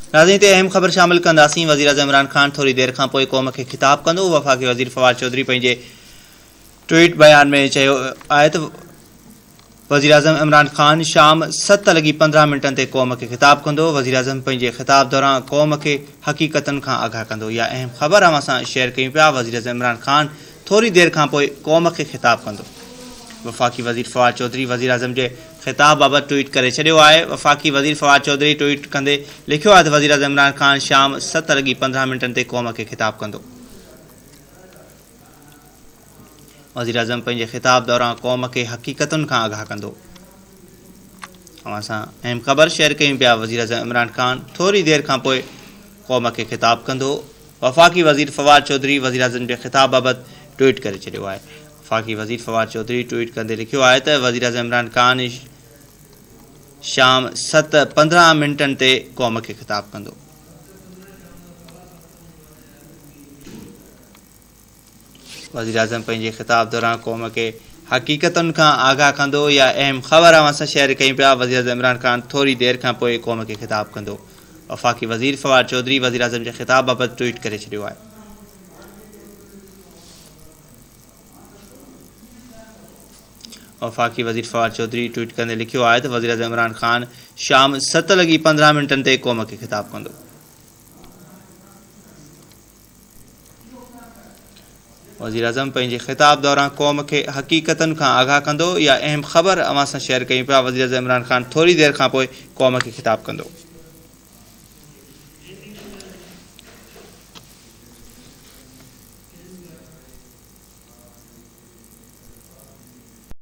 नाज़रीन, ते अहम ख़बर शामिल कंदासीं। वज़ीर आज़म इमरान ख़ान थोरी देर खां पोइ क़ौम खे ख़िताब कंदो। वफ़ाक़ी वज़ीर फवाद चौधरी पंहिंजे ट्वीट बयान में चयो आहे त वज़ीर आज़म इमरान ख़ान शाम 7:15 ते क़ौम खे ख़िताब कंदो। वज़ीर आज़म पंहिंजे ख़िताब दौरान क़ौम खे हक़ीक़तनि खां आगाह कंदो। इहा अहम ख़बर अवां सां शेयर कयूं पिया। वज़ीर आज़म इमरान ख़ान थोरी देर खां पोइ क़ौम खे ख़िताब कंदो। वफ़ाक़ी वज़ीर फवाद चौधरी वज़ीर आज़म जे ख़िताब बाबति ट्वीट करे छॾियो आहे। वफ़ाक़ी वज़ीर फवाद चौधरी ट्वीट कंदे लिखियो आहे त वज़ीर आज़म इमरान ख़ान शाम 7:15 ते क़ौम खे ख़िताब कंदो। वज़ीर आज़म पंहिंजे ख़िताब दौरान क़ौम खे हक़ीक़तुनि खां आगाह कंदो। अवां सां अहम ख़बर शेयर कयूं पिया। वज़ीर आज़म इमरान ख़ान थोरी देर खां पोइ क़ौम खे ख़िताब कंदो। वफ़ाक़ी वज़ीर फवाद चौधरी वज़ीर आज़म जे ख़िताब बाबति ट्वीट करे छॾियो आहे। वफ़ाक़ी वज़ीर फवाद चौधरी ट्वीट कंदे लिखियो आहे त वज़ीर आज़म इमरान ख़ान शाम 7:15 ते क़ौम खे ख़िताब कंदो। वज़ीर आज़म पंहिंजे ख़िताब दौरान क़ौम खे हक़ीक़तुनि खां आगाह कंदो। या अहम ख़बर अवां सां शेयर कयूं पिया। वज़ीर आज़म इमरान ख़ान थोरी देर खां पोइ क़ौम खे ख़िताब कंदो। वफ़ाक़ी वज़ीर फवाद चौधरी वज़ीर आज़म जे ख़िताब बाबति ट्वीट करे छॾियो आहे। वफ़ाक़ी वज़ीर फवाद चौधरी ट्वीट कंदे लिखियो आहे त वज़ीर आज़म इमरान ख़ान शाम 7:15 ते क़ौम खे ख़िताब कंदो। वज़ीर आज़म पंहिंजे ख़िताब दौरान क़ौम खे हक़ीक़तनि खां आगाह कंदो। या अहम ख़बर अवां सां शेयर कयूं पिया। वज़ीर आज़म इमरान ख़ान थोरी देर खां पोइ क़ौम खे ख़िताब कंदो।